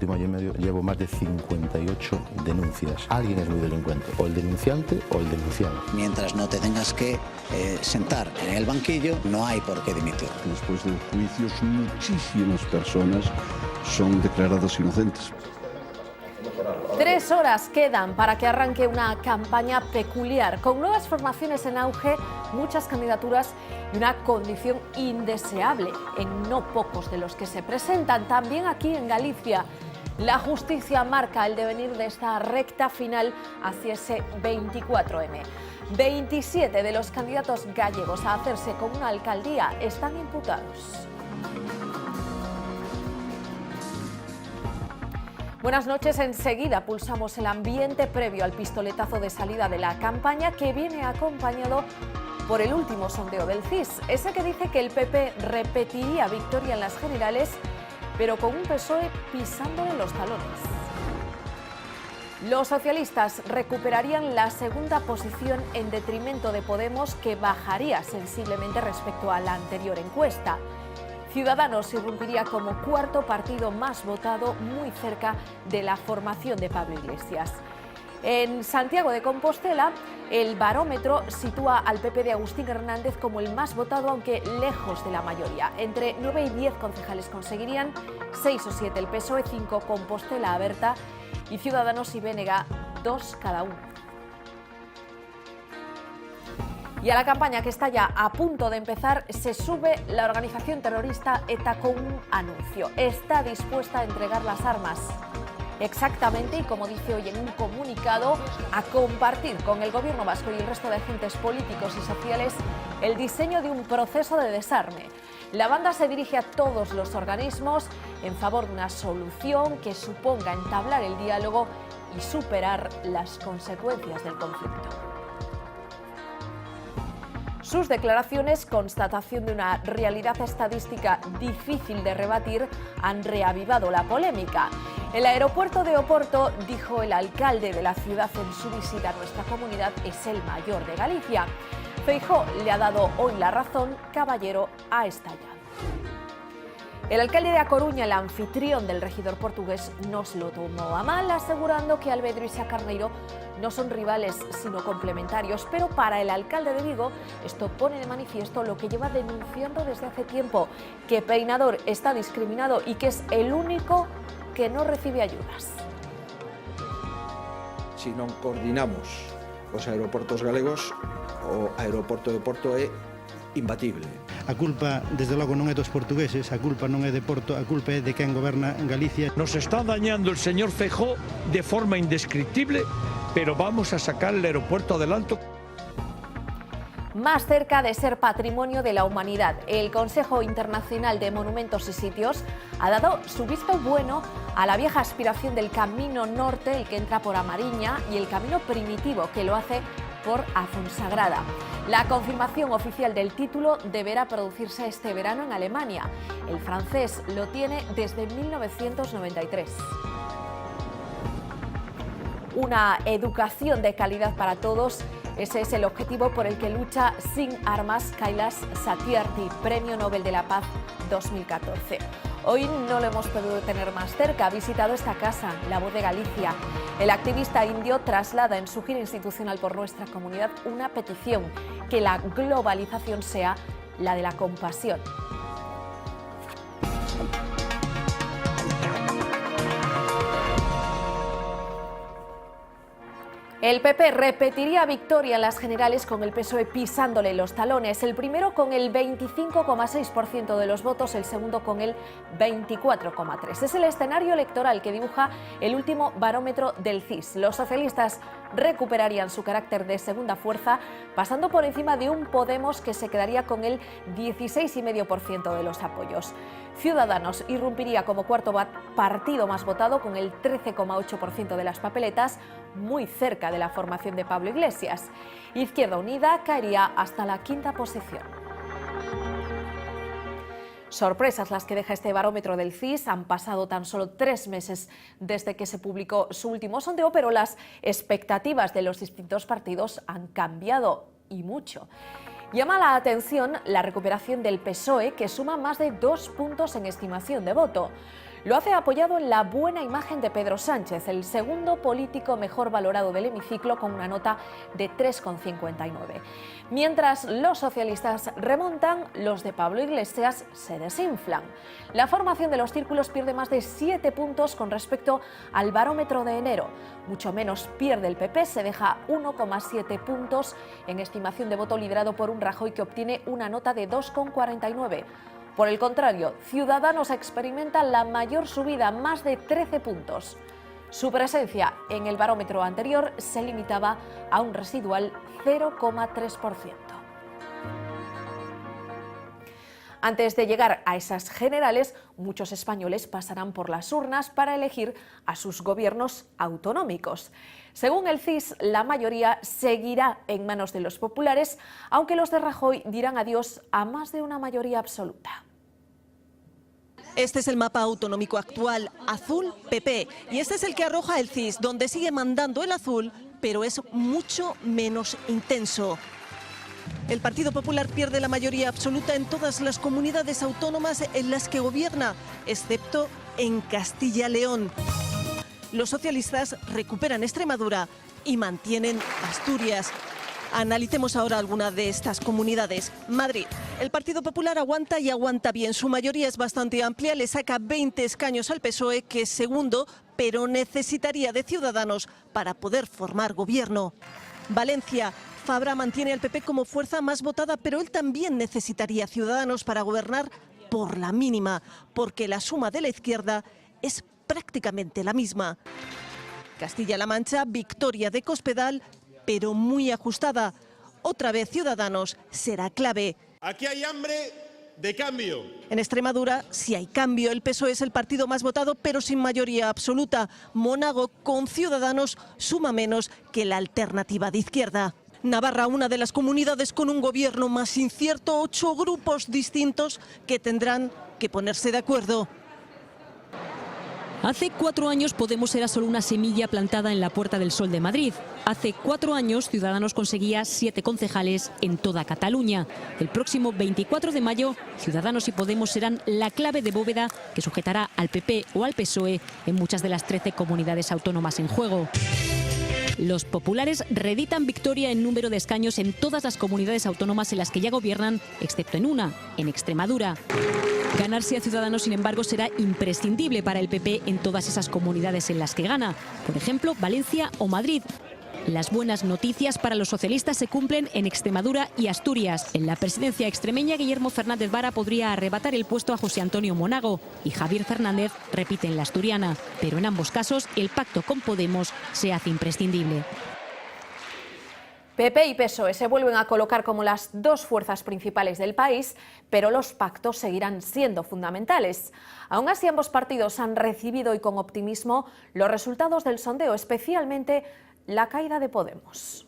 último año y medio llevo más de 58 denuncias. Alguien es muy delincuente, o el denunciante o el denunciado. Mientras no te tengas que sentar en el banquillo, no hay por qué dimitir. Después de juicios, muchísimas personas son declaradas inocentes. 3 horas quedan para que arranque una campaña peculiar, con nuevas formaciones en auge, muchas candidaturas y una condición indeseable en no pocos de los que se presentan. También aquí en Galicia, la justicia marca el devenir de esta recta final hacia ese 24M. 27 de los candidatos gallegos a hacerse con una alcaldía están imputados. Buenas noches, enseguida pulsamos el ambiente previo al pistoletazo de salida de la campaña, que viene acompañado por el último sondeo del CIS, ese que dice que el PP repetiría victoria en las generales, pero con un PSOE pisándole los talones. Los socialistas recuperarían la segunda posición en detrimento de Podemos, que bajaría sensiblemente respecto a la anterior encuesta. Ciudadanos irrumpiría como cuarto partido más votado, muy cerca de la formación de Pablo Iglesias. En Santiago de Compostela, el barómetro sitúa al PP de Agustín Hernández como el más votado, aunque lejos de la mayoría. Entre 9 y 10 concejales conseguirían, 6 o 7 el PSOE, 5 Compostela Aberta y Ciudadanos y BNG 2 cada uno. Y a la campaña, que está ya a punto de empezar, se sube la organización terrorista ETA con un anuncio. Está dispuesta a entregar las armas. Exactamente, y como dice hoy en un comunicado, a compartir con el gobierno vasco y el resto de agentes políticos y sociales el diseño de un proceso de desarme. La banda se dirige a todos los organismos en favor de una solución que suponga entablar el diálogo y superar las consecuencias del conflicto. Sus declaraciones, constatación de una realidad estadística difícil de rebatir, han reavivado la polémica. El aeropuerto de Oporto, dijo el alcalde de la ciudad en su visita a nuestra comunidad, es el mayor de Galicia. Feijóo le ha dado hoy la razón, Caballero ha estallado. El alcalde de A Coruña, el anfitrión del regidor portugués, nos lo tomó a mal, asegurando que Alvedro y Sá Carneiro no son rivales sino complementarios, pero para el alcalde de Vigo esto pone de manifiesto lo que lleva denunciando desde hace tiempo, que Peinador está discriminado y que es el único que no recibe ayudas. Si non coordinamos os aeroportos galegos, o aeroporto de Porto é imbatible. A culpa, desde logo, non é dos portugueses, a culpa non é de Porto, a culpa é de quen goberna en Galicia. Nos está dañando el señor Feijóo de forma indescriptible, pero vamos a sacar el aeropuerto adelante. Más cerca de ser patrimonio de la humanidad, el Consejo Internacional de Monumentos y Sitios ha dado su visto bueno a la vieja aspiración del Camino Norte, el que entra por Amariña, y el camino primitivo, que lo hace por Afonsagrada. La confirmación oficial del título deberá producirse este verano en Alemania. El francés lo tiene desde 1993. Una educación de calidad para todos, ese es el objetivo por el que lucha sin armas Kailash Satyarthi, Premio Nobel de la Paz 2014. Hoy no lo hemos podido tener más cerca, ha visitado esta casa, La Voz de Galicia. El activista indio traslada en su gira institucional por nuestra comunidad una petición: que la globalización sea la de la compasión. El PP repetiría victoria en las generales con el PSOE pisándole los talones, el primero con el 25,6% de los votos, el segundo con el 24,3%. Es el escenario electoral que dibuja el último barómetro del CIS. Los socialistas recuperarían su carácter de segunda fuerza, pasando por encima de un Podemos que se quedaría con el 16,5% de los apoyos. Ciudadanos irrumpiría como cuarto partido más votado con el 13,8% de las papeletas, muy cerca de la formación de Pablo Iglesias. Izquierda Unida caería hasta la quinta posición. Sorpresas las que deja este barómetro del CIS. Han pasado tan solo 3 meses desde que se publicó su último sondeo, pero las expectativas de los distintos partidos han cambiado, y mucho. Llama la atención la recuperación del PSOE, que suma más de 2 puntos en estimación de voto. Lo hace apoyado en la buena imagen de Pedro Sánchez, el segundo político mejor valorado del hemiciclo, con una nota de 3,59. Mientras los socialistas remontan, los de Pablo Iglesias se desinflan. La formación de los círculos pierde más de 7 puntos con respecto al barómetro de enero. Mucho menos pierde el PP, se deja 1,7 puntos en estimación de voto, liderado por un Rajoy que obtiene una nota de 2,49. Por el contrario, Ciudadanos experimenta la mayor subida, más de 13 puntos. Su presencia en el barómetro anterior se limitaba a un residual 0,3%. Antes de llegar a esas generales, muchos españoles pasarán por las urnas para elegir a sus gobiernos autonómicos. Según el CIS, la mayoría seguirá en manos de los populares, aunque los de Rajoy dirán adiós a más de una mayoría absoluta. Este es el mapa autonómico actual, azul, PP, y este es el que arroja el CIS, donde sigue mandando el azul, pero es mucho menos intenso. El Partido Popular pierde la mayoría absoluta en todas las comunidades autónomas en las que gobierna, excepto en Castilla-León. Los socialistas recuperan Extremadura y mantienen Asturias. Analicemos ahora alguna de estas comunidades. Madrid. El Partido Popular aguanta y aguanta bien. Su mayoría es bastante amplia, le saca 20 escaños al PSOE, que es segundo, pero necesitaría de Ciudadanos para poder formar gobierno. Valencia. Fabra mantiene al PP como fuerza más votada, pero él también necesitaría Ciudadanos para gobernar por la mínima, porque la suma de la izquierda es prácticamente la misma. Castilla-La Mancha, victoria de Cospedal, pero muy ajustada. Otra vez Ciudadanos será clave. Aquí hay hambre de cambio. En Extremadura sí hay cambio. El PSOE es el partido más votado, pero sin mayoría absoluta. Monago, con Ciudadanos, suma menos que la alternativa de izquierda. Navarra, una de las comunidades con un gobierno más incierto, 8 grupos distintos que tendrán que ponerse de acuerdo. Hace 4 años Podemos era solo una semilla plantada en la Puerta del Sol de Madrid. Hace 4 años Ciudadanos conseguía 7 concejales en toda Cataluña. El próximo 24 de mayo, Ciudadanos y Podemos serán la clave de bóveda que sujetará al PP o al PSOE en muchas de las 13 comunidades autónomas en juego. Los populares reeditan victoria en número de escaños en todas las comunidades autónomas en las que ya gobiernan, excepto en una, en Extremadura. Ganarse a Ciudadanos, sin embargo, será imprescindible para el PP en todas esas comunidades en las que gana, por ejemplo, Valencia o Madrid. Las buenas noticias para los socialistas se cumplen en Extremadura y Asturias. En la presidencia extremeña, Guillermo Fernández Vara podría arrebatar el puesto a José Antonio Monago y Javier Fernández repite en la asturiana. Pero en ambos casos, el pacto con Podemos se hace imprescindible. PP y PSOE se vuelven a colocar como las dos fuerzas principales del país, pero los pactos seguirán siendo fundamentales. Aún así, ambos partidos han recibido y con optimismo los resultados del sondeo, especialmente la caída de Podemos.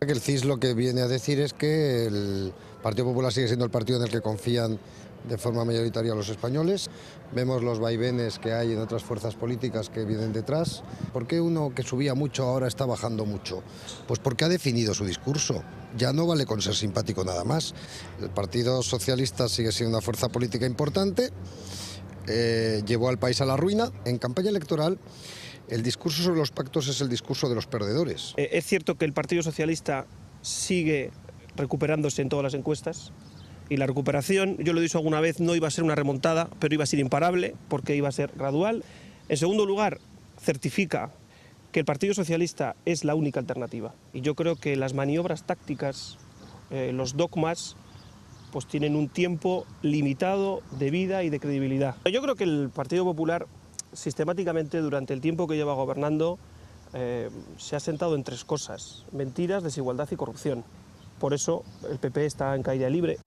El CIS lo que viene a decir es que el Partido Popular sigue siendo el partido en el que confían de forma mayoritaria los españoles. Vemos los vaivenes que hay en otras fuerzas políticas que vienen detrás. ¿Por qué uno que subía mucho ahora está bajando mucho? Pues porque ha definido su discurso. Ya no vale con ser simpático nada más. El Partido Socialista sigue siendo una fuerza política importante. Llevó al país a la ruina. En campaña electoral, el discurso sobre los pactos es el discurso de los perdedores. Es cierto que el Partido Socialista sigue recuperándose en todas las encuestas. Y la recuperación, yo lo he dicho alguna vez, no iba a ser una remontada, pero iba a ser imparable porque iba a ser gradual. En segundo lugar, certifica que el Partido Socialista es la única alternativa. Y yo creo que las maniobras tácticas, los dogmas, pues tienen un tiempo limitado de vida y de credibilidad. Yo creo que el Partido Popular, sistemáticamente, durante el tiempo que lleva gobernando, se ha sentado en 3 cosas: mentiras, desigualdad y corrupción. Por eso el PP está en caída libre.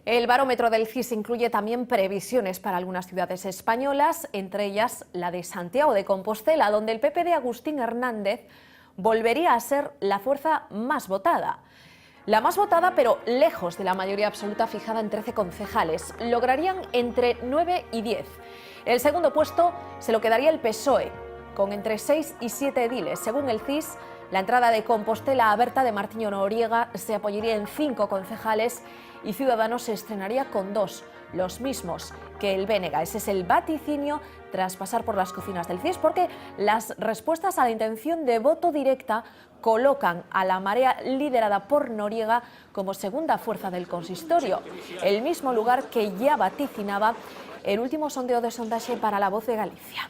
El barómetro del CIS incluye también previsiones para algunas ciudades españolas, entre ellas la de Santiago de Compostela, donde el PP de Agustín Hernández volvería a ser la fuerza más votada. La más votada, pero lejos de la mayoría absoluta fijada en 13 concejales. Lograrían entre 9 y 10. El segundo puesto se lo quedaría el PSOE, con entre 6 y 7 ediles. Según el CIS, la entrada de Compostela a Berta de Martiño Noriega se apoyaría en 5 concejales y Ciudadanos se estrenaría con 2, los mismos que el Bénega. Ese es el vaticinio tras pasar por las cocinas del CIS, porque las respuestas a la intención de voto directa colocan a la Marea liderada por Noriega como segunda fuerza del consistorio, el mismo lugar que ya vaticinaba el último sondeo de Sondaxe para La Voz de Galicia.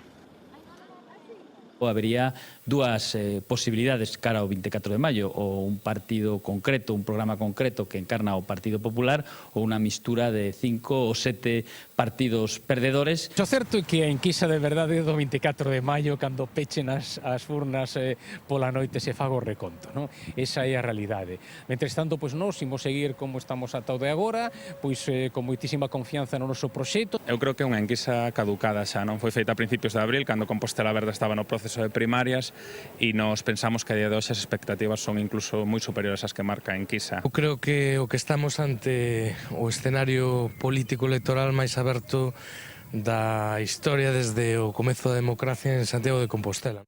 Habería dúas posibilidades cara ao 24 de maio, ou un partido concreto, un programa concreto que encarna o Partido Popular, ou unha mistura de 5 ou 7 partidos perdedores. O certo é que a enquisa de verdade do 24 de maio, cando pechen as urnas pola noite, se faga o reconto, non? Esa é a realidade. Mentres tanto, pois nós imos seguir como estamos ata o de agora, pois con moitísima confianza no noso proxecto. Eu creo que é unha enquisa caducada xa, non foi feita a principios de abril, cando Compostela Verde estaba no proceso de primarias, e nos pensamos que a día de hoxe as expectativas son incluso moi superiores ás que marca a enquisa. Eu creo que o que estamos ante o escenario político electoral máis aberto da historia desde o comezo da democracia en Santiago de Compostela.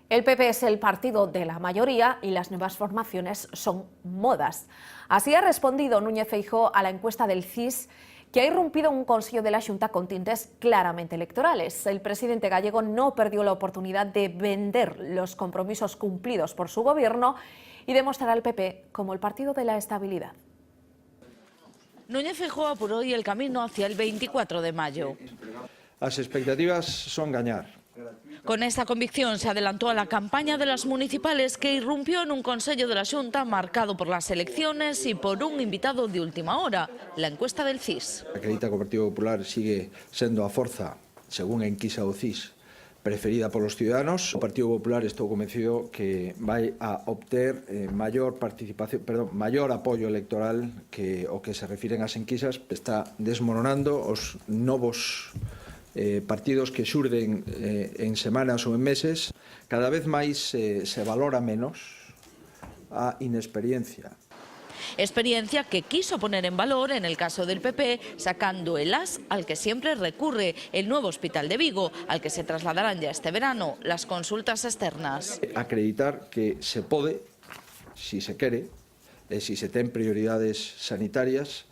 El PP es el partido de la mayoría y las nuevas formaciones son modas. Así ha respondido Núñez Feijóo a la encuesta del CIS, que ha irrumpido un Consejo de la Xunta con tintes claramente electorales. El presidente gallego no perdió la oportunidad de vender los compromisos cumplidos por su gobierno y demostrar al PP como el partido de la estabilidad. Núñez Feijóo apuró hoy el camino hacia el 24 de mayo. Las expectativas son gañar. Con esta convicción se adelantó a la campaña de las municipales, que irrumpió en un Consejo de la Xunta marcado por las elecciones y por un invitado de última hora, la encuesta del CIS. Acredita que o Partido Popular sigue sendo a forza, según a enquisa do CIS, preferida polos ciudadanos. O Partido Popular estou convencido que vai a obter maior apoio electoral que o que se refiren ás enquisas. Está desmoronando os novos partidos que xurden en semanas ou en meses. Cada vez máis se valora menos a inexperiencia. Experiencia que quiso poner en valor en el caso del PP, sacando el as al que siempre recurre, el nuevo hospital de Vigo, al que se trasladarán ya este verano las consultas externas. Acreditar que se pode, si se quere, e si se ten prioridades sanitarias,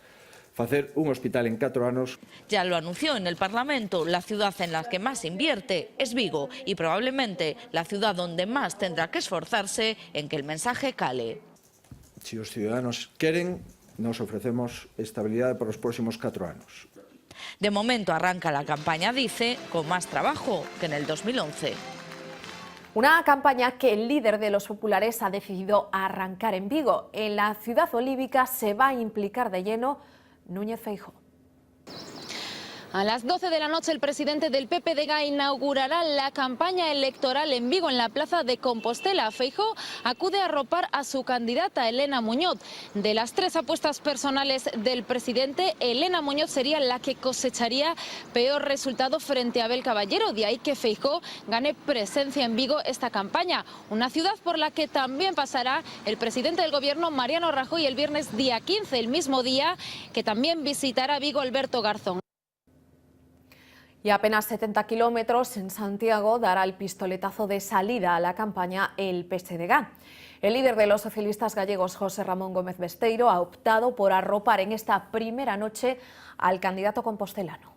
facer un hospital en 4 anos. Ya lo anunció en el Parlamento, la ciudad en la que más invierte es Vigo y probablemente la ciudad donde más tendrá que esforzarse en que el mensaje cale. Si os ciudadanos queren, nos ofrecemos estabilidade para os próximos 4 anos. De momento arranca la campaña, dice, con más trabajo que en el 2011. Una campaña que el líder de los populares ha decidido arrancar en Vigo. En la ciudad olívica se va a implicar de lleno Núñez Feijóo. A las 12 de la noche el presidente del PPDG inaugurará la campaña electoral en Vigo, en la plaza de Compostela. Feijóo acude a arropar a su candidata, Elena Muñoz. De las 3 apuestas personales del presidente, Elena Muñoz sería la que cosecharía peor resultado frente a Abel Caballero. De ahí que Feijóo gane presencia en Vigo esta campaña, una ciudad por la que también pasará el presidente del gobierno, Mariano Rajoy, el viernes día 15, el mismo día que también visitará Vigo Alberto Garzón. Y a apenas 70 kilómetros, en Santiago, dará el pistoletazo de salida a la campaña el PSDG. El líder de los socialistas gallegos, José Ramón Gómez Besteiro, ha optado por arropar en esta primera noche al candidato compostelano.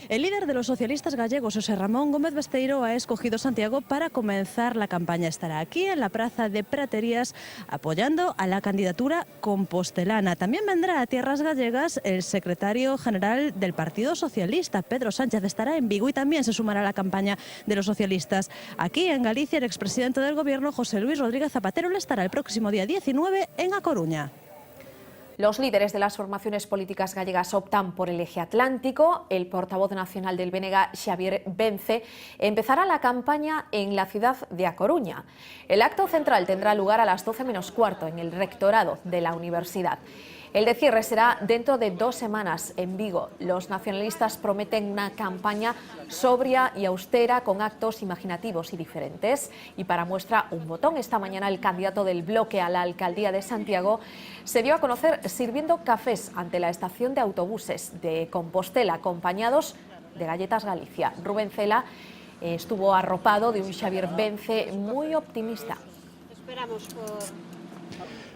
El líder de los socialistas gallegos, José Ramón Gómez Besteiro, ha escogido Santiago para comenzar la campaña. Estará aquí en la Plaza de Praterías apoyando a la candidatura compostelana. También vendrá a tierras gallegas el secretario general del Partido Socialista, Pedro Sánchez. Estará en Vigo y también se sumará a la campaña de los socialistas. Aquí en Galicia, el expresidente del gobierno, José Luis Rodríguez Zapatero, le estará el próximo día 19 en A Coruña. Los líderes de las formaciones políticas gallegas optan por el eje atlántico. El portavoz nacional del Bénega, Xavier Vence, empezará la campaña en la ciudad de A Coruña. El acto central tendrá lugar a las 12 menos cuarto en el rectorado de la universidad. El de cierre será dentro de 2 semanas en Vigo. Los nacionalistas prometen una campaña sobria y austera con actos imaginativos y diferentes. Y para muestra un botón, esta mañana el candidato del bloque a la alcaldía de Santiago se dio a conocer sirviendo cafés ante la estación de autobuses de Compostela, acompañados de Galletas Galicia. Rubén Cela estuvo arropado de un Xavier Vence muy optimista. Esperamos por...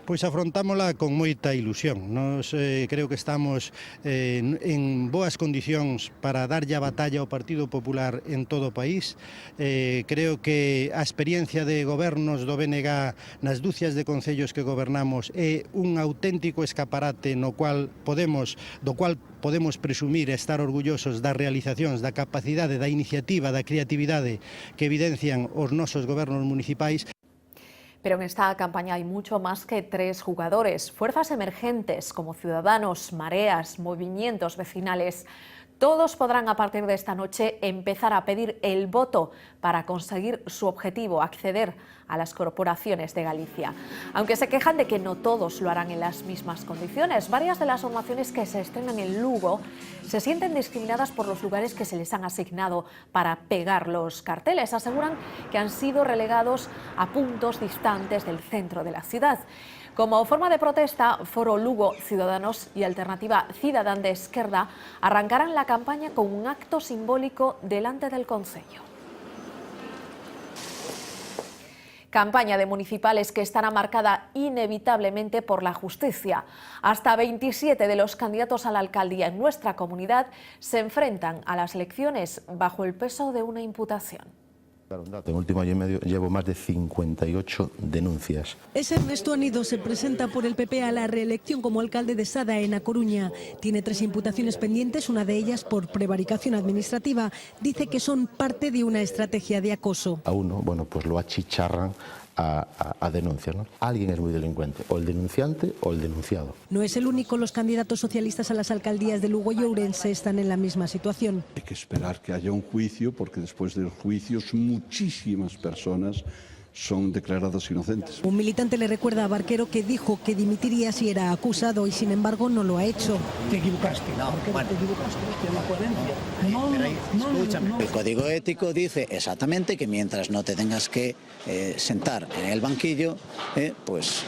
Pois afrontámola con moita ilusión. Nos creo que estamos en boas condicións para darlle a batalla ao Partido Popular en todo o país. Creo que a experiencia de gobernos do BNG nas dúcias de concellos que gobernamos é un auténtico escaparate do cual podemos presumir e estar orgullosos das realizacións, da capacidade, da iniciativa, da creatividade que evidencian os nosos gobernos municipais. Pero en esta campaña hay mucho más que 3 jugadores. Fuerzas emergentes como Ciudadanos, Mareas, movimientos vecinales. Todos podrán a partir de esta noche empezar a pedir el voto para conseguir su objetivo, acceder a las corporaciones de Galicia. Aunque se quejan de que no todos lo harán en las mismas condiciones, varias de las formaciones que se estrenan en Lugo se sienten discriminadas por los lugares que se les han asignado para pegar los carteles. Aseguran que han sido relegados a puntos distantes del centro de la ciudad. Como forma de protesta, Foro Lugo Ciudadanos y Alternativa Cidadán de Esquerda arrancarán la campaña con un acto simbólico delante del concello. Campaña de municipales que estará marcada inevitablemente por la justicia. Hasta 27 de los candidatos a la alcaldía en nuestra comunidad se enfrentan a las elecciones bajo el peso de una imputación. En el último año y medio llevo más de 58 denuncias. Ernesto Anido se presenta por el PP a la reelección como alcalde de Sada, en A Coruña. Tiene 3 imputaciones pendientes, una de ellas por prevaricación administrativa. Dice que son parte de una estrategia de acoso. A uno, bueno, pues lo achicharran a denuncias, ¿no? Alguien es muy delincuente, o el denunciante o el denunciado. No es el único, los candidatos socialistas a las alcaldías de Lugo y Ourense están en la misma situación. Hay que esperar que haya un juicio, porque después del juicio muchísimas personas son declaradas inocentes. Un militante le recuerda a Barquero que dijo que dimitiría si era acusado y sin embargo no lo ha hecho. Te equivocaste. No, bueno. Te equivocaste, es la coherencia. Escúchame. El código ético dice exactamente que mientras no te tengas que sentar en el banquillo, pues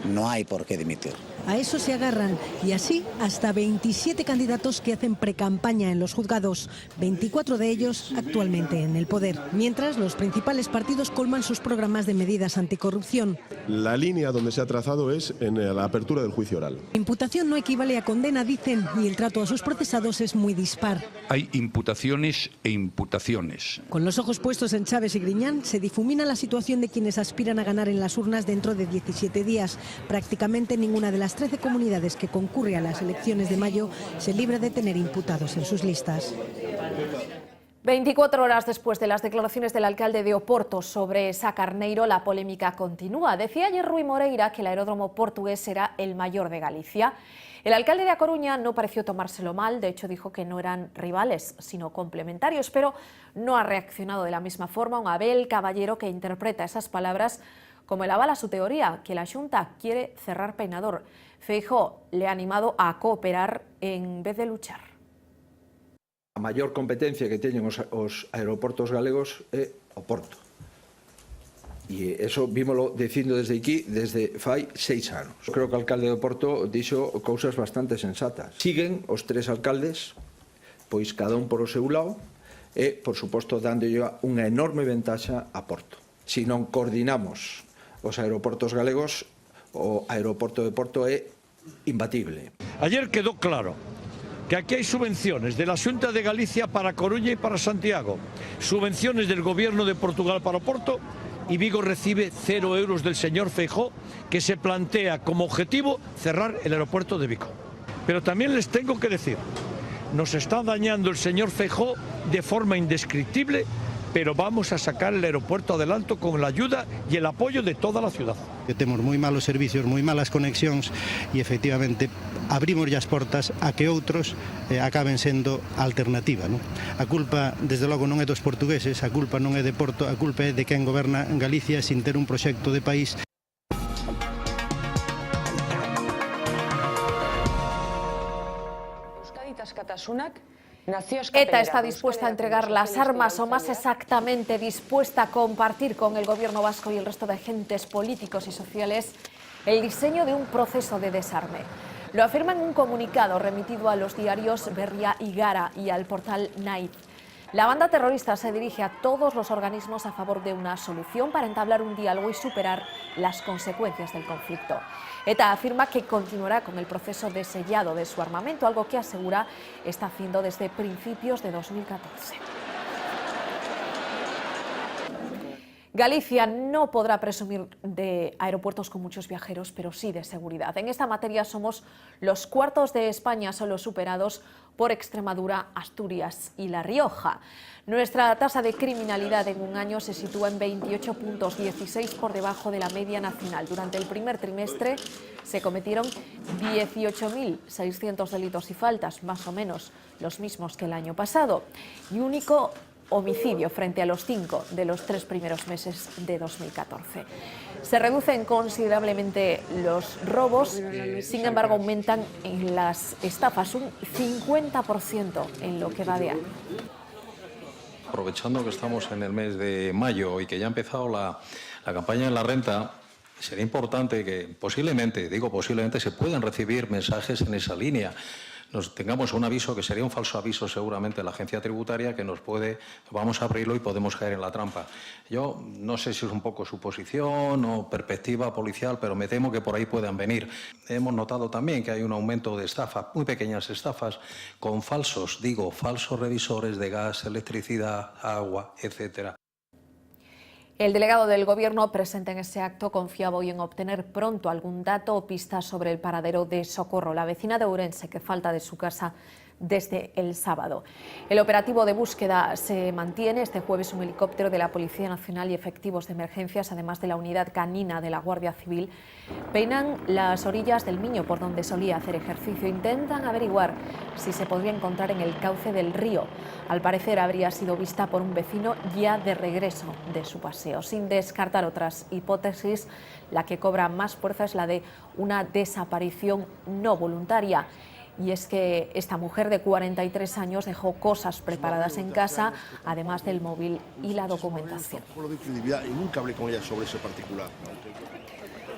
no hay por qué dimitir. A eso se agarran y así hasta 27 candidatos que hacen precampaña en los juzgados, 24 de ellos actualmente en el poder, mientras los principales partidos colman sus programas de medidas anticorrupción. La línea donde se ha trazado es en la apertura del juicio oral. Imputación no equivale a condena, dicen, y el trato a sus procesados es muy dispar. Hay imputaciones e imputaciones. Con los ojos puestos en Chávez y Griñán, se difumina la situación de quienes aspiran a ganar en las urnas dentro de 17 días. Prácticamente ninguna de las 13 comunidades que concurre a las elecciones de mayo se libra de tener imputados en sus listas. 24 horas después de las declaraciones del alcalde de Oporto sobre Sá Carneiro, la polémica continúa. Decía ayer Rui Moreira que el aeródromo portugués será el mayor de Galicia. El alcalde de A Coruña no pareció tomárselo mal, de hecho dijo que no eran rivales, sino complementarios, pero no ha reaccionado de la misma forma un Abel Caballero que interpreta esas palabras como el aval a su teoría, que la Xunta quiere cerrar Peinador. Feijóo le ha animado a cooperar en vez de luchar. A maior competencia que teñen os aeroportos galegos é o Porto. E eso vímolo dicindo desde aquí desde fai 6 anos. Creo que o alcalde do Porto dixo cousas bastante sensatas. Siguen os 3 alcaldes, pois cada un por o seu lado, e, por suposto, dándolle unha enorme ventaxa a Porto. Se non coordinamos os aeroportos galegos, o aeroporto de Porto é imbatible. Ayer quedó claro que aquí hay subvenciones de la Xunta de Galicia para Coruña y para Santiago, subvenciones del Gobierno de Portugal para Oporto, y Vigo recibe 0 euros del señor Feijóo, que se plantea como objetivo cerrar el aeropuerto de Vigo. Pero también les tengo que decir, nos está dañando el señor Feijóo de forma indescriptible, pero vamos a sacar el aeropuerto adelante con la ayuda y el apoyo de toda la ciudad. Temos moi malos servicios, moi malas conexións e efectivamente abrimos as portas a que outros acaben sendo a alternativa, non? A culpa, desde logo, non é dos portugueses, a culpa non é de Porto, a culpa é de quen goberna Galicia sin ter un proxecto de país. ETA está dispuesta a entregar las armas, o más exactamente dispuesta a compartir con el gobierno vasco y el resto de agentes políticos y sociales el diseño de un proceso de desarme. Lo afirma en un comunicado remitido a los diarios Berria y Gara y al portal Night. La banda terrorista se dirige a todos los organismos a favor de una solución para entablar un diálogo y superar las consecuencias del conflicto. ETA afirma que continuará con el proceso de sellado de su armamento, algo que asegura está haciendo desde principios de 2014. Galicia no podrá presumir de aeropuertos con muchos viajeros, pero sí de seguridad. En esta materia somos los cuartos de España, solo superados por Extremadura, Asturias y La Rioja. Nuestra tasa de criminalidad en un año se sitúa en 28 puntos, 16 por debajo de la media nacional. Durante el primer trimestre se cometieron 18.600 delitos y faltas, más o menos los mismos que el año pasado, y único homicidio frente a los 5 de los 3 primeros meses de 2014. Se reducen considerablemente los robos, sin embargo aumentan en las estafas un 50% en lo que va de año. Aprovechando que estamos en el mes de mayo y que ya ha empezado la campaña en la renta, sería importante que posiblemente, digo posiblemente, se puedan recibir mensajes en esa línea. Nos tengamos un aviso que sería un falso aviso seguramente de la agencia tributaria que nos puede, vamos a abrirlo y podemos caer en la trampa. Yo no sé si es un poco suposición o perspectiva policial, pero me temo que por ahí puedan venir. Hemos notado también que hay un aumento de estafas, muy pequeñas estafas, con falsos revisores de gas, electricidad, agua, etcétera. El delegado del Gobierno presente en ese acto confiaba hoy en obtener pronto algún dato o pista sobre el paradero de Socorro, la vecina de Ourense que falta de su casa desde el sábado. El operativo de búsqueda se mantiene. Este jueves un helicóptero de la Policía Nacional y efectivos de emergencias, además de la unidad canina de la Guardia Civil, peinan las orillas del Miño por donde solía hacer ejercicio. Intentan averiguar si se podría encontrar en el cauce del río. Al parecer habría sido vista por un vecino ya de regreso de su paseo. Sin descartar otras hipótesis, la que cobra más fuerza es la de una desaparición no voluntaria. Y es que esta mujer de 43 años dejó cosas preparadas en casa, además del móvil y la documentación. Y nunca hablé con ella sobre ese particular.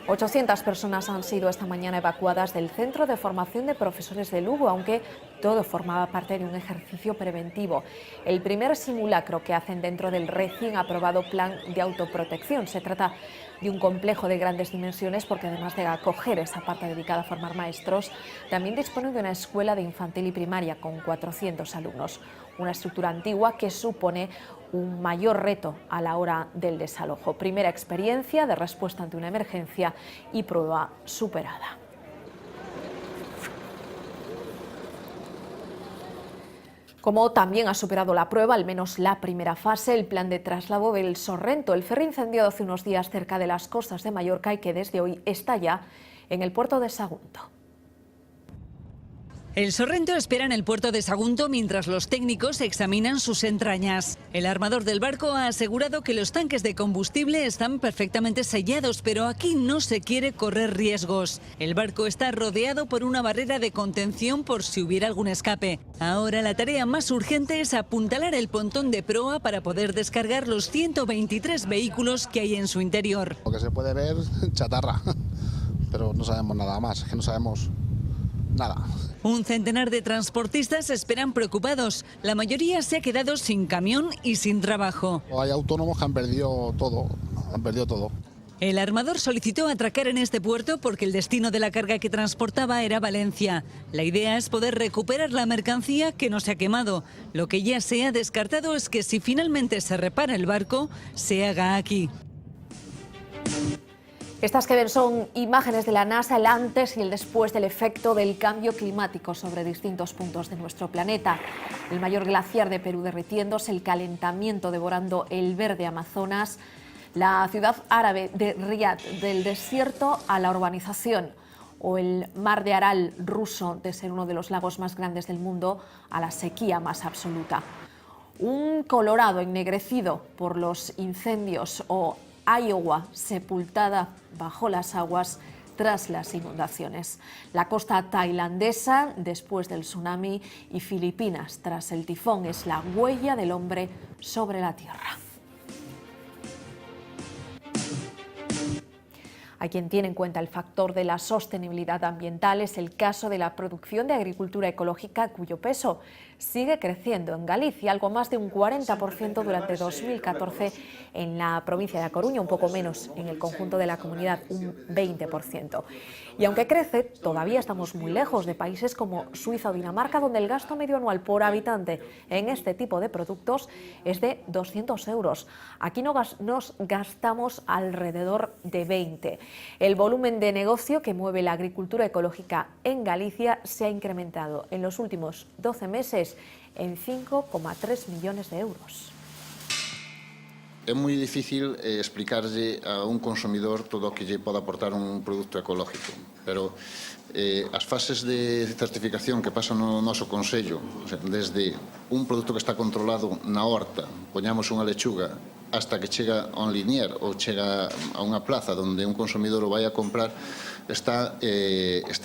800 personas han sido esta mañana evacuadas del Centro de Formación de Profesores de Lugo, aunque todo formaba parte de un ejercicio preventivo. El primer simulacro que hacen dentro del recién aprobado plan de autoprotección. Se trata de un complejo de grandes dimensiones porque además de acoger esa parte dedicada a formar maestros, también dispone de una escuela de infantil y primaria con 400 alumnos. Una estructura antigua que supone un mayor reto a la hora del desalojo. Primera experiencia de respuesta ante una emergencia y prueba superada. Como también ha superado la prueba, al menos la primera fase, el plan de traslado del Sorrento, el ferry incendiado hace unos días cerca de las costas de Mallorca y que desde hoy está ya en el puerto de Sagunto. El Sorrento espera en el puerto de Sagunto mientras los técnicos examinan sus entrañas. El armador del barco ha asegurado que los tanques de combustible están perfectamente sellados, pero aquí no se quiere correr riesgos. El barco está rodeado por una barrera de contención por si hubiera algún escape. Ahora la tarea más urgente es apuntalar el pontón de proa para poder descargar los 123 vehículos que hay en su interior. Lo que se puede ver, chatarra, pero no sabemos nada más, que no sabemos nada. Un centenar de transportistas esperan preocupados. La mayoría se ha quedado sin camión y sin trabajo. Hay autónomos que han perdido todo, El armador solicitó atracar en este puerto porque el destino de la carga que transportaba era Valencia. La idea es poder recuperar la mercancía que no se ha quemado. Lo que ya se ha descartado es que si finalmente se repara el barco, se haga aquí. Estas que ven son imágenes de la NASA, el antes y el después del efecto del cambio climático sobre distintos puntos de nuestro planeta. El mayor glaciar de Perú derritiéndose, el calentamiento devorando el verde Amazonas, la ciudad árabe de Riad, del desierto a la urbanización, o el mar de Aral ruso, de ser uno de los lagos más grandes del mundo, a la sequía más absoluta. Un Colorado ennegrecido por los incendios o Iowa sepultada bajo las aguas tras las inundaciones. La costa tailandesa después del tsunami y Filipinas tras el tifón es la huella del hombre sobre la tierra. A quien tiene en cuenta el factor de la sostenibilidad ambiental es el caso de la producción de agricultura ecológica, cuyo peso sigue creciendo en Galicia, algo más de un 40% durante 2014 en la provincia de A Coruña, un poco menos en el conjunto de la comunidad, un 20%. Y aunque crece, todavía estamos muy lejos de países como Suiza o Dinamarca, donde el gasto medio anual por habitante en este tipo de productos es de 200 euros. Aquí nos gastamos alrededor de 20. El volumen de negocio que mueve la agricultura ecológica en Galicia se ha incrementado en los últimos 12 meses en 5,3 millones de euros. É moi difícil explicarlle a un consumidor todo o que lle pode aportar un produto ecológico, pero as fases de certificación que pasan no noso Consello, desde un produto que está controlado na horta, poñamos unha lechuga, hasta que chega a un linier ou chega a unha plaza onde un consumidor o vai a comprar, está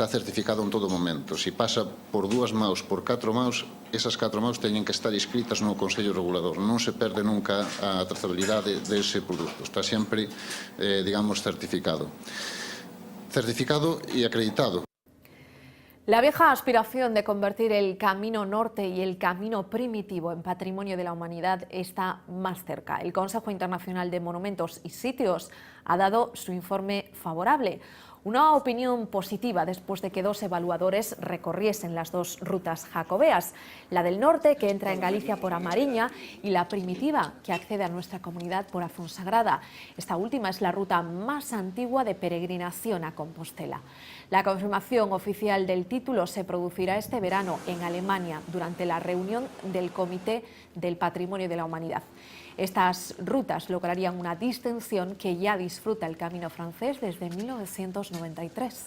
certificado en todo momento. Se pasa por 2 maus, por 4 maus, esas 4 maus teñen que estar inscritas no Consello Regulador. Non se perde nunca a trazabilidade dese produto. Está sempre, digamos, certificado. Certificado e acreditado. La vieja aspiración de convertir el Camino Norte y el Camino Primitivo en Patrimonio de la Humanidad está más cerca. El Consejo Internacional de Monumentos y Sitios ha dado su informe favorable. Una opinión positiva después de que 2 evaluadores recorriesen las 2 rutas jacobeas, la del norte, que entra en Galicia por A Mariña, y la primitiva, que accede a nuestra comunidad por A Fonsagrada. Esta última es la ruta más antigua de peregrinación a Compostela. La confirmación oficial del título se producirá este verano en Alemania durante la reunión del Comité del Patrimonio de la Humanidad. Estas rutas lograrían una distinción que ya disfruta el Camino francés desde 1993.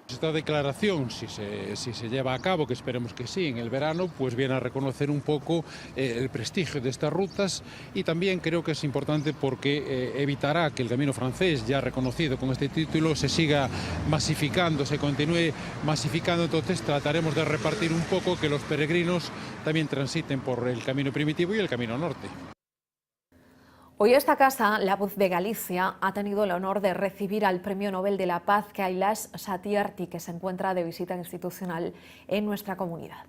Esta declaración, si se lleva a cabo, que esperemos que sí, en el verano, pues viene a reconocer un poco el prestigio de estas rutas, y también creo que es importante porque evitará que el Camino francés, ya reconocido con este título, se siga masificando, se continúe masificando. Entonces trataremos de repartir un poco, que los peregrinos también transiten por el Camino Primitivo y el Camino Norte. Hoy esta casa, La Voz de Galicia, ha tenido el honor de recibir al Premio Nobel de la Paz Kailash Satyarthi, que se encuentra de visita institucional en nuestra comunidad.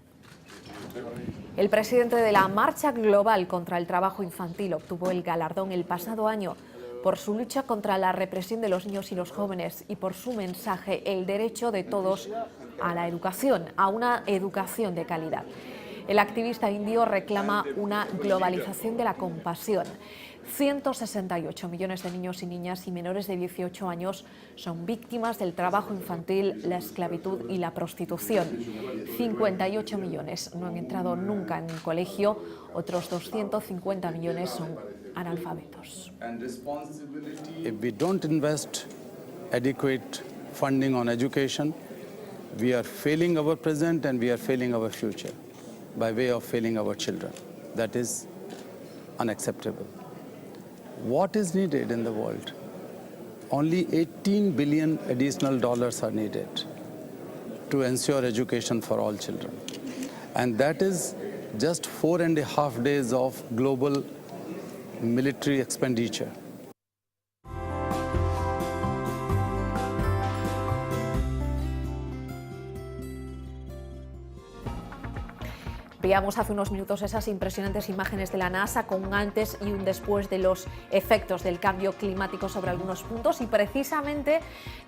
El presidente de la Marcha Global contra el Trabajo Infantil obtuvo el galardón el pasado año por su lucha contra la represión de los niños y los jóvenes y por su mensaje, el derecho de todos a la educación, a una educación de calidad. El activista indio reclama una globalización de la compasión. 168 millones de niños y niñas y menores de 18 años son víctimas del trabajo infantil, la esclavitud y la prostitución. 58 millones no han entrado nunca en un colegio, otros 250 millones son analfabetos. If we don't invest adequate funding on education, we are failing our present and we are failing our future by way of failing our children. That is unacceptable. What is needed in the world? Only 18 billion additional dollars are needed to ensure education for all children. And that is just 4.5 days of global military expenditure. Veíamos hace unos minutos esas impresionantes imágenes de la NASA con un antes y un después de los efectos del cambio climático sobre algunos puntos, y precisamente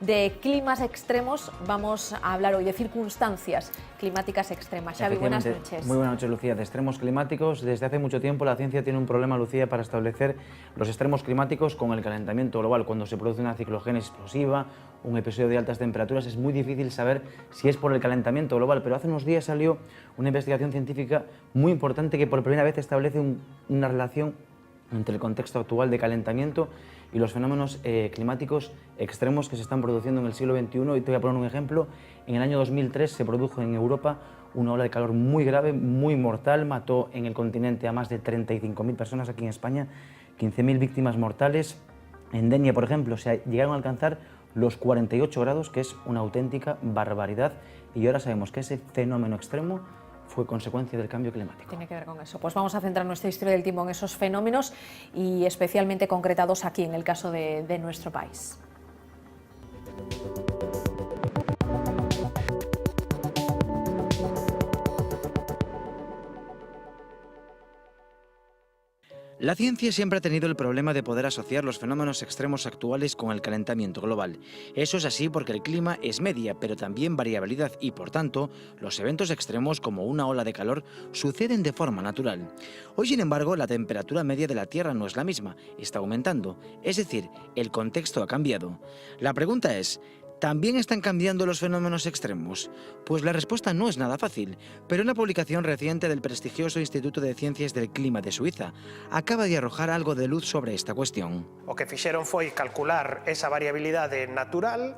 de climas extremos vamos a hablar hoy, de circunstancias climáticas extremas. Xavi, buenas noches. Muy buenas noches, Lucía. De extremos climáticos, desde hace mucho tiempo la ciencia tiene un problema, Lucía, para establecer los extremos climáticos con el calentamiento global. Cuando se produce una ciclogénesis explosiva, un episodio de altas temperaturas, es muy difícil saber si es por el calentamiento global, pero hace unos días salió una investigación científica muy importante que por primera vez establece una relación entre el contexto actual de calentamiento y los fenómenos climáticos extremos que se están produciendo en el siglo XXI. Y te voy a poner un ejemplo. En el año 2003 se produjo en Europa una ola de calor muy grave, muy mortal, mató en el continente a más de 35.000 personas, aquí en España 15.000 víctimas mortales. En Denia, por ejemplo, se llegaron a alcanzar los 48 grados, que es una auténtica barbaridad, y ahora sabemos que ese fenómeno extremo fue consecuencia del cambio climático. Tiene que ver con eso. Pues vamos a centrar nuestra historia del tiempo en esos fenómenos y especialmente concretados aquí, en el caso de nuestro país. La ciencia siempre ha tenido el problema de poder asociar los fenómenos extremos actuales con el calentamiento global. Eso es así porque el clima es media, pero también variabilidad y, por tanto, los eventos extremos como una ola de calor suceden de forma natural. Hoy, sin embargo, la temperatura media de la Tierra no es la misma, está aumentando, es decir, el contexto ha cambiado. La pregunta es, ¿también están cambiando los fenómenos extremos? Pues la respuesta no es nada fácil, pero una publicación reciente del prestigioso Instituto de Ciencias del Clima de Suiza acaba de arrojar algo de luz sobre esta cuestión. O que fixeron foi calcular esa variabilidade natural,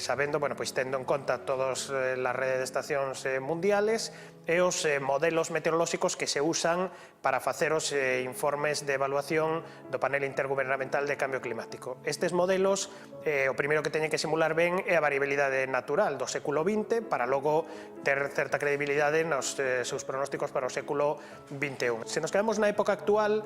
sabendo, pois tendo en conta todas as redes de estacións mundiales e os modelos meteorolóxicos que se usan para facer os informes de evaluación do panel intergubernamental de cambio climático. Estes modelos, o primeiro que teñen que simular ben é a variabilidade natural do século XX para logo ter certa credibilidade nos seus pronósticos para o século XXI. Se nos quedamos na época actual,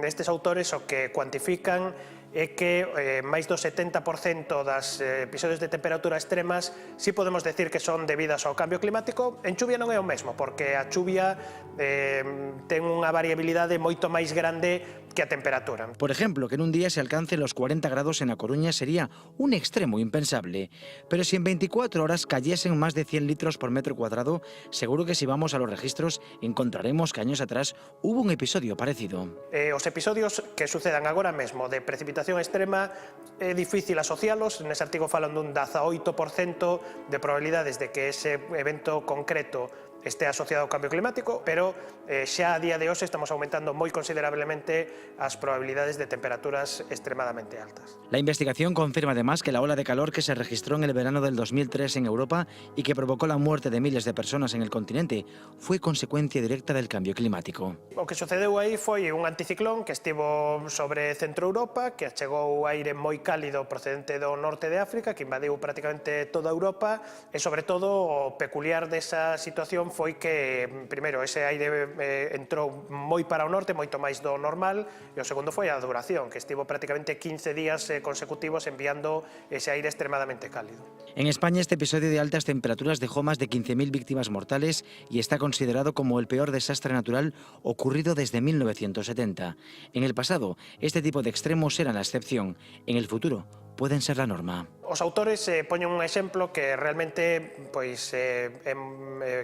estes autores o que cuantifican é que máis do 70% das episodios de temperatura extremas si podemos decir que son debidas ao cambio climático. En chuvia non é o mesmo, porque a chuvia ten unha variabilidade moito máis grande que a temperatura. Por ejemplo, que en un día se alcance los 40 grados en A Coruña sería un extremo impensable. Pero si en 24 horas cayesen más de 100 litros por metro cuadrado, seguro que si vamos a los registros encontraremos que años atrás hubo un episodio parecido. Os episodios que sucedan agora mesmo de precipitación extrema é difícil asocialos. Nese artigo falan dun 18% de probabilidades de que ese evento concreto esté asociado ao cambio climático, pero xa a día de hoxe estamos aumentando moi considerablemente as probabilidades de temperaturas extremadamente altas. La investigación confirma además que la ola de calor que se registró en el verano del 2003 en Europa y que provocó la muerte de miles de personas en el continente fue consecuencia directa del cambio climático. O que sucedeu aí foi un anticiclón que estivo sobre Centro Europa, que achegou aire moi cálido procedente do norte de África, que invadiu prácticamente toda Europa, e sobre todo o peculiar desa situación foi que, primeiro, ese aire entrou moi para o norte, moito máis do normal, e o segundo foi a duración, que estivo prácticamente 15 días consecutivos enviando ese aire extremadamente cálido. En España, este episodio de altas temperaturas dejó más de 15.000 víctimas mortales y está considerado como el peor desastre natural ocurrido desde 1970. En el pasado, este tipo de extremos eran la excepción. En el futuro, pueden ser la norma. Os autores poñen un exemplo que realmente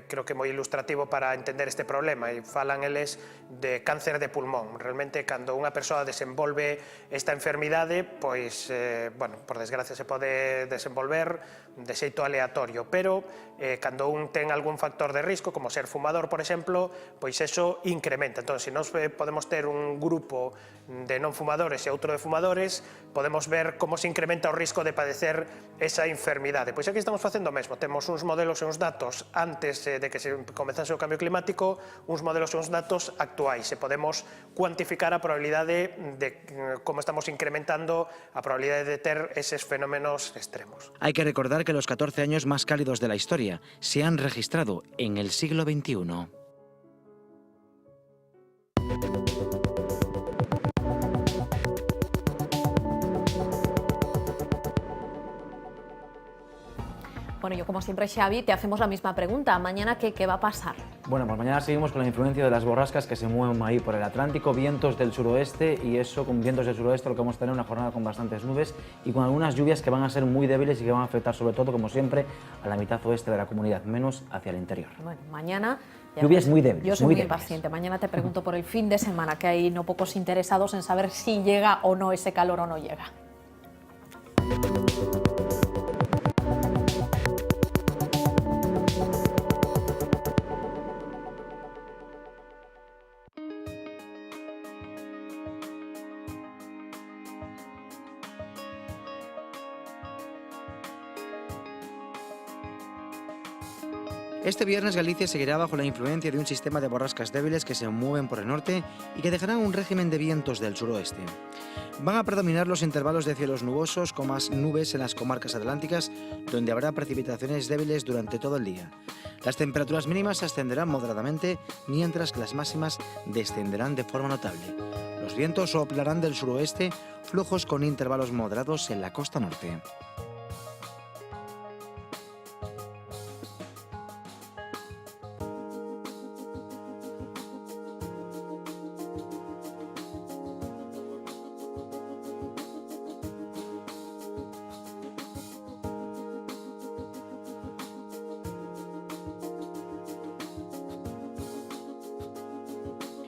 creo que é moi ilustrativo para entender este problema, e falan eles de cáncer de pulmón. Realmente, cando unha persoa desenvolve esta enfermidade, por desgracia se pode desenvolver de xeito aleatorio, pero cando un ten algún factor de risco, como ser fumador, por exemplo, pois eso incrementa. Entón, se nós podemos ter un grupo de non fumadores e outro de fumadores, podemos ver como se incrementa o risco de padecer esa enfermidade. Pois aquí estamos facendo o mesmo. Temos uns modelos e uns datos antes de que se comezase o cambio climático, uns modelos e uns datos actuais. E podemos cuantificar a probabilidade de como estamos incrementando a probabilidade de ter eses fenómenos extremos. Hay que recordar que los 14 años más cálidos de la historia se han registrado en el siglo XXI. Bueno, yo como siempre, Xavi, te hacemos la misma pregunta. ¿Mañana qué va a pasar? Bueno, pues mañana seguimos con la influencia de las borrascas que se mueven ahí por el Atlántico, vientos del suroeste, y eso, con vientos del suroeste, lo que vamos a tener una jornada con bastantes nubes y con algunas lluvias que van a ser muy débiles y que van a afectar sobre todo, como siempre, a la mitad oeste de la comunidad, menos hacia el interior. Bueno, mañana... Lluvias muy débiles. Yo soy muy impaciente. Mañana te pregunto por el fin de semana, que hay no pocos interesados en saber si llega o no ese calor o no llega. Este viernes Galicia seguirá bajo la influencia de un sistema de borrascas débiles que se mueven por el norte y que dejarán un régimen de vientos del suroeste. Van a predominar los intervalos de cielos nubosos con más nubes en las comarcas atlánticas, donde habrá precipitaciones débiles durante todo el día. Las temperaturas mínimas ascenderán moderadamente, mientras que las máximas descenderán de forma notable. Los vientos soplarán del suroeste, flojos con intervalos moderados en la costa norte.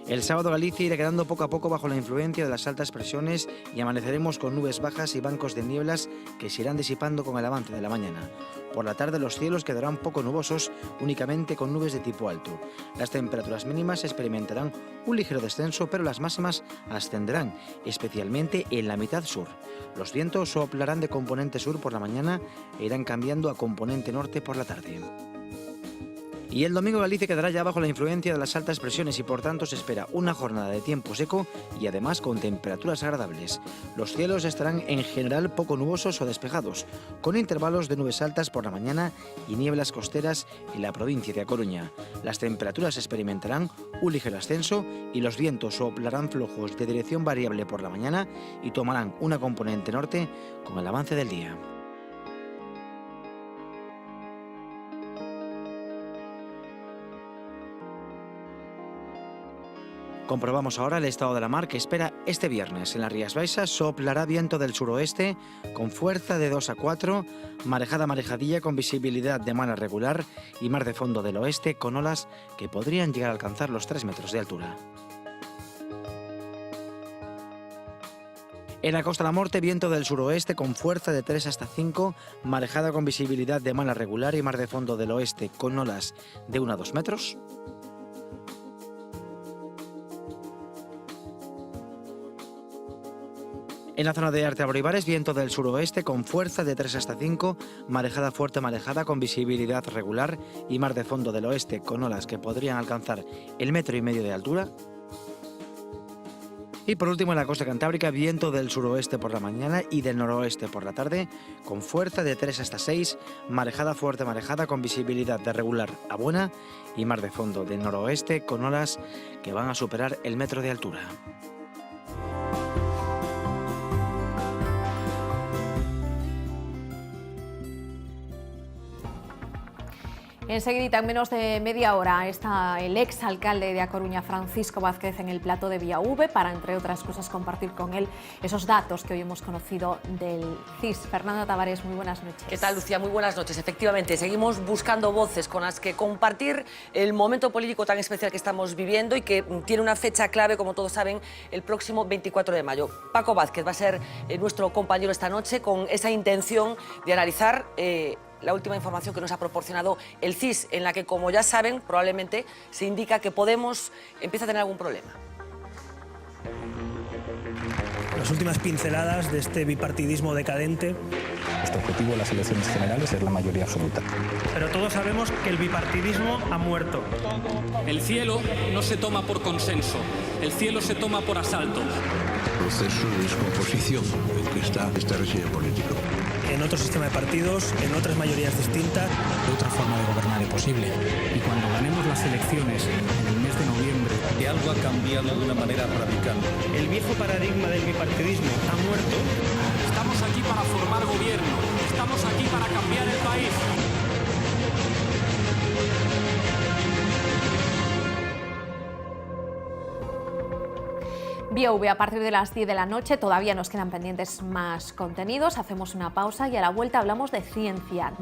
El sábado Galicia irá quedando poco a poco bajo la influencia de las altas presiones y amaneceremos con nubes bajas y bancos de nieblas que se irán disipando con el avance de la mañana. Por la tarde los cielos quedarán poco nubosos, únicamente con nubes de tipo alto. Las temperaturas mínimas experimentarán un ligero descenso, pero las máximas ascenderán, especialmente en la mitad sur. Los vientos soplarán de componente sur por la mañana e irán cambiando a componente norte por la tarde. Y el domingo Galicia quedará ya bajo la influencia de las altas presiones y por tanto se espera una jornada de tiempo seco y además con temperaturas agradables. Los cielos estarán en general poco nubosos o despejados, con intervalos de nubes altas por la mañana y nieblas costeras en la provincia de A Coruña. Las temperaturas experimentarán un ligero ascenso y los vientos soplarán flojos de dirección variable por la mañana y tomarán una componente norte con el avance del día. Comprobamos ahora el estado de la mar que espera este viernes. En las Rías Baixas soplará viento del suroeste con fuerza de 2 a 4, marejadilla con visibilidad de mar regular y mar de fondo del oeste con olas que podrían llegar a alcanzar los 3 metros de altura. En la costa de la Morte, viento del suroeste con fuerza de 3 hasta 5, marejada con visibilidad de mar regular y mar de fondo del oeste con olas de 1 a 2 metros. En la zona de Arte Abroribares, viento del suroeste con fuerza de 3 hasta 5, marejada fuerte marejada con visibilidad regular y mar de fondo del oeste con olas que podrían alcanzar el 1,5 metros de altura. Y por último en la costa cantábrica, viento del suroeste por la mañana y del noroeste por la tarde, con fuerza de 3 hasta 6, marejada fuerte marejada con visibilidad de regular a buena y mar de fondo del noroeste con olas que van a superar el 1 metro de altura. Enseguida, en menos de media hora, está el exalcalde de A Coruña, Francisco Vázquez, en el plató de Vía V para, entre otras cosas, compartir con él esos datos que hoy hemos conocido del CIS. Fernanda Tavares, muy buenas noches. ¿Qué tal, Lucía? Muy buenas noches. Efectivamente, seguimos buscando voces con las que compartir el momento político tan especial que estamos viviendo y que tiene una fecha clave, como todos saben, el próximo 24 de mayo. Paco Vázquez va a ser nuestro compañero esta noche con esa intención de analizar la última información que nos ha proporcionado el CIS, en la que, como ya saben, probablemente se indica que Podemos empieza a tener algún problema. Las últimas pinceladas de este bipartidismo decadente. Nuestro objetivo en las elecciones generales es la mayoría absoluta. Pero todos sabemos que el bipartidismo ha muerto. El cielo no se toma por consenso, el cielo se toma por asalto. Proceso de descomposición en que está este régimen político. En otro sistema de partidos, en otras mayorías distintas. Otra forma de gobernar es posible. Y cuando ganemos las elecciones en el mes de noviembre, que algo ha cambiado de una manera radical. El viejo paradigma del bipartidismo ha muerto. Estamos aquí para formar gobierno, estamos aquí para cambiar el país. Vía V a partir de las 10 de la noche. Todavía nos quedan pendientes más contenidos. Hacemos una pausa y a la vuelta hablamos de ciencia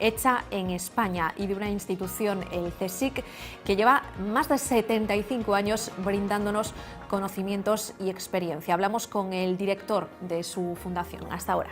hecha en España y de una institución, el CSIC, que lleva más de 75 años brindándonos conocimientos y experiencia. Hablamos con el director de su fundación. Hasta ahora.